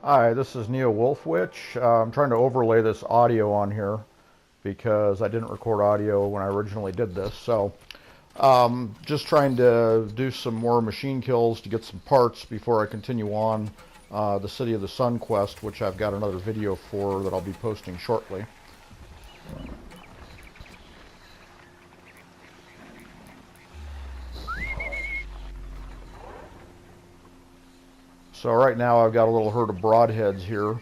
Hi, this is NeoWolfWitch. I'm trying to overlay this audio on here because I didn't record audio when I originally did this. So just trying to do some more machine kills to get some parts before I continue on the City of the Sun quest, which I've got another video for that I'll be posting shortly. So right now I've got a little herd of broadheads here.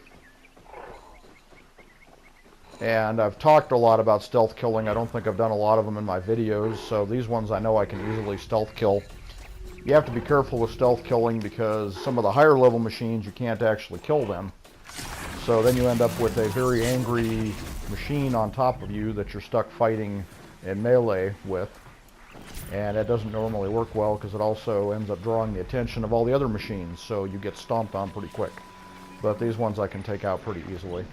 And I've talked a lot about stealth killing. I don't think I've done a lot of them in my videos, so these ones I know I can easily stealth kill. You have to be careful with stealth killing because some of the higher level machines you can't actually kill them. So then you end up with a very angry machine on top of you that you're stuck fighting in melee with. And it doesn't normally work well because it also ends up drawing the attention of all the other machines, so you get stomped on pretty quick. But these ones I can take out pretty easily.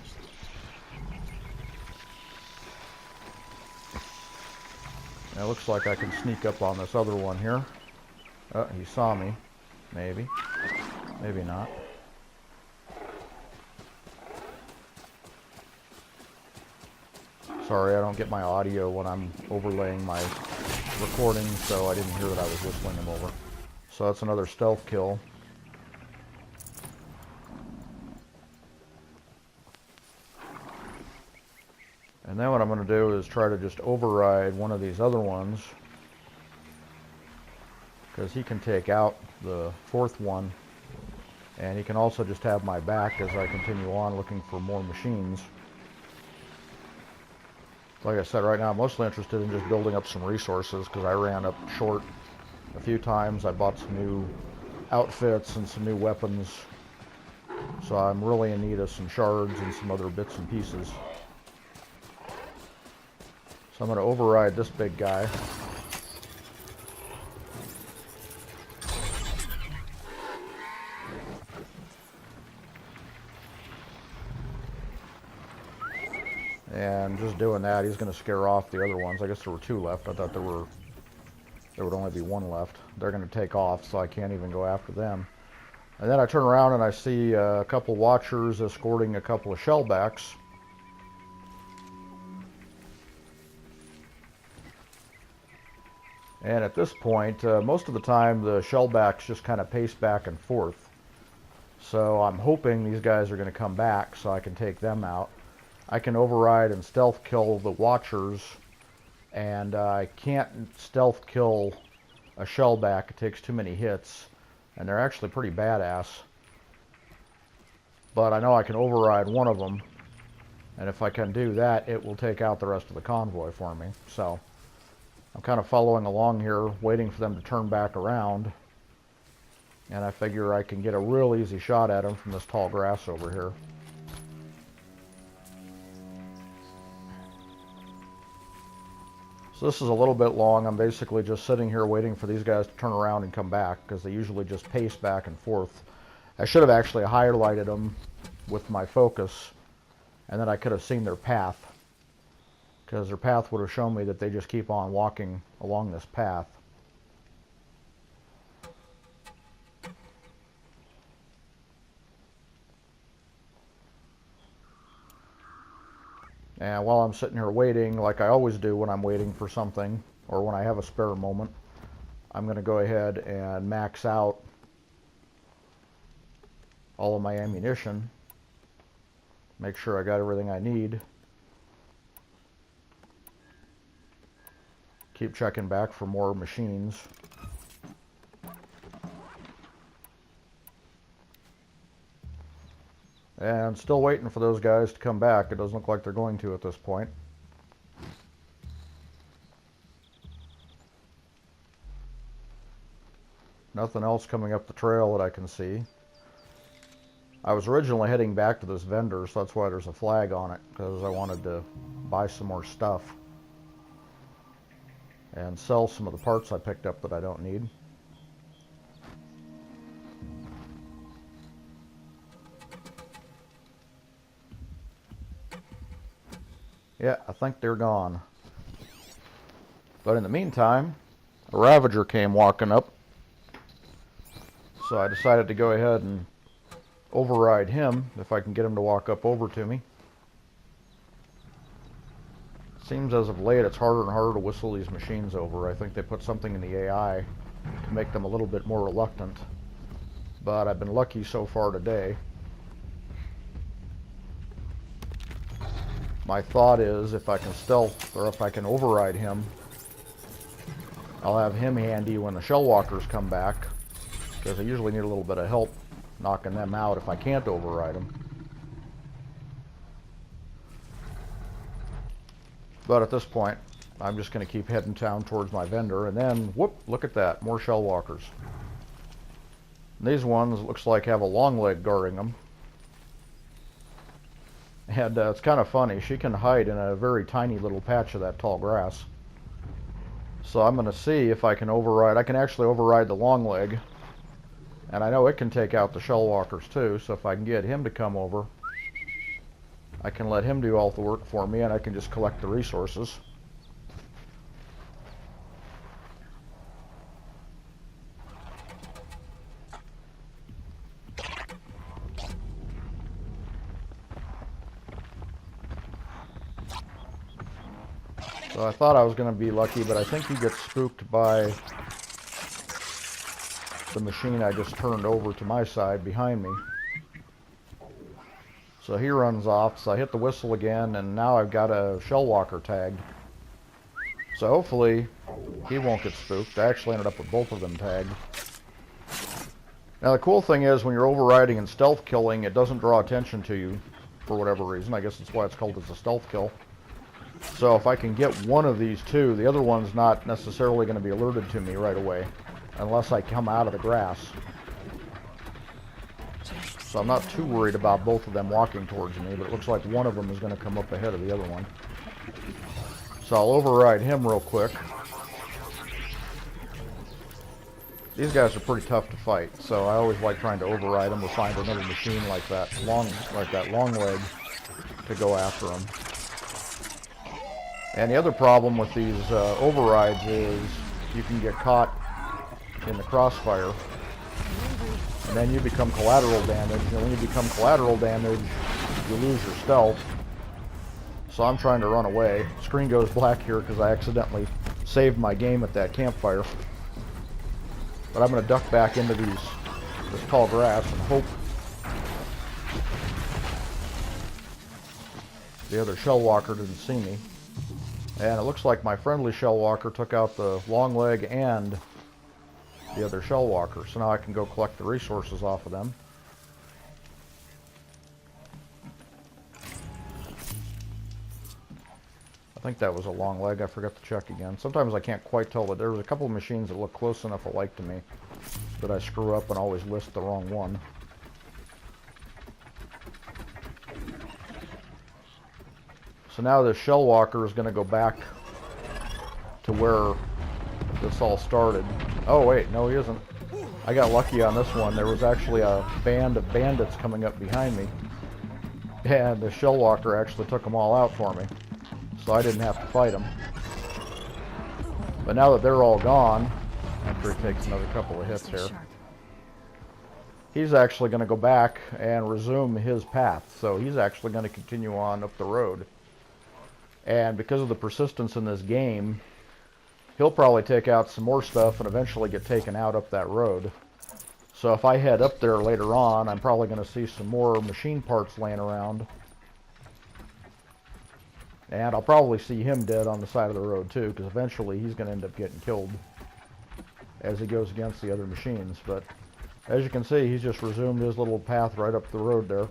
It looks like I can sneak up on this other one here. Oh, he saw me. Maybe. Maybe not. Sorry, I don't get my audio when I'm overlaying my recording, so I didn't hear that I was whistling him over. So that's another stealth kill. And then what I'm going to do is try to just override one of these other ones, because he can take out the fourth one, and he can also just have my back as I continue on looking for more machines. Like I said, right now I'm mostly interested in just building up some resources because I ran up short a few times. I bought some new outfits and some new weapons, so I'm really in need of some shards and some other bits and pieces. So I'm going to override this big guy. And just doing that, he's going to scare off the other ones. I guess there were two left. I thought there would only be one left. They're going to take off, so I can't even go after them. And then I turn around and I see a couple watchers escorting a couple of shellbacks. And at this point, most of the time the shellbacks just kind of pace back and forth. So I'm hoping these guys are going to come back so I can take them out. I can override and stealth kill the watchers, and I can't stealth kill a shellback. It takes too many hits, and they're actually pretty badass. But I know I can override one of them, and if I can do that, it will take out the rest of the convoy for me. So I'm kind of following along here, waiting for them to turn back around, and I figure I can get a real easy shot at them from this tall grass over here. So this is a little bit long. I'm basically just sitting here waiting for these guys to turn around and come back because they usually just pace back and forth. I should have actually highlighted them with my focus, and then I could have seen their path, because their path would have shown me that they just keep on walking along this path. And while I'm sitting here waiting, like I always do when I'm waiting for something, or when I have a spare moment, I'm going to go ahead and max out all of my ammunition. Make sure I got everything I need. Keep checking back for more machines. And still waiting for those guys to come back. It doesn't look like they're going to at this point. Nothing else coming up the trail that I can see. I was originally heading back to this vendor, so that's why there's a flag on it, because I wanted to buy some more stuff and sell some of the parts I picked up that I don't need. Yeah, I think they're gone. But in the meantime, a Ravager came walking up. So I decided to go ahead and override him if I can get him to walk up over to me. Seems as of late it's harder and harder to whistle these machines over. I think they put something in the AI to make them a little bit more reluctant. But I've been lucky so far today. My thought is if I can stealth, or if I can override him, I'll have him handy when the shell walkers come back, because I usually need a little bit of help knocking them out if I can't override them. But at this point, I'm just going to keep heading down towards my vendor, and then, whoop, look at that, more shell walkers. And these ones, looks like, have a long leg guarding them. And it's kind of funny, she can hide in a very tiny little patch of that tall grass. So I'm going to see if I can override. I can actually override the long leg. And I know it can take out the shell walkers too, so if I can get him to come over, I can let him do all the work for me, and I can just collect the resources. So I thought I was going to be lucky, but I think he gets spooked by the machine I just turned over to my side behind me. So he runs off, so I hit the whistle again, and now I've got a shell walker tagged. So hopefully he won't get spooked. I actually ended up with both of them tagged. Now the cool thing is when you're overriding and stealth killing, it doesn't draw attention to you for whatever reason. I guess that's why it's called as a stealth kill. So if I can get one of these two, the other one's not necessarily going to be alerted to me right away unless I come out of the grass. So I'm not too worried about both of them walking towards me, but it looks like one of them is going to come up ahead of the other one. So I'll override him real quick. These guys are pretty tough to fight, so I always like trying to override them or find another machine like that long leg to go after them. And the other problem with these overrides is you can get caught in the crossfire, and then you become collateral damage, and when you become collateral damage, you lose your stealth. So I'm trying to run away. Screen goes black here because I accidentally saved my game at that campfire. But I'm going to duck back into this tall grass and hope the other shell walker didn't see me. And it looks like my friendly shell walker took out the long leg and the other shell walker. So now I can go collect the resources off of them. I think that was a long leg. I forgot to check again. Sometimes I can't quite tell, but there was a couple of machines that look close enough alike to me that I screw up and always list the wrong one. So now this shell walker is going to go back to where this all started. Oh wait, no he isn't. I got lucky on this one. There was actually a band of bandits coming up behind me, and the shell walker actually took them all out for me. So I didn't have to fight them. But now that they're all gone, after he takes another couple of hits here, he's actually going to go back and resume his path. So he's actually going to continue on up the road. And because of the persistence in this game, he'll probably take out some more stuff and eventually get taken out up that road. So if I head up there later on, I'm probably going to see some more machine parts laying around. And I'll probably see him dead on the side of the road too, because eventually he's going to end up getting killed as he goes against the other machines. But as you can see, he's just resumed his little path right up the road there.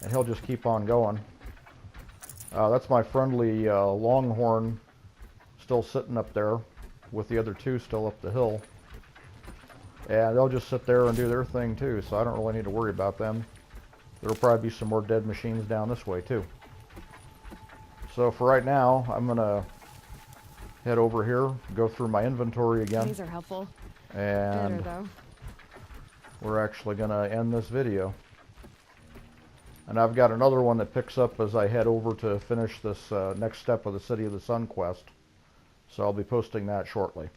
And he'll just keep on going. That's my friendly Longhorn still sitting up there with the other two still up the hill. And they'll just sit there and do their thing too, so I don't really need to worry about them. There'll probably be some more dead machines down this way too. So for right now, I'm going to head over here, go through my inventory again. These are helpful. And Better, though. We're actually going to end this video. And I've got another one that picks up as I head over to finish this next step of the City of the Sun quest. So I'll be posting that shortly.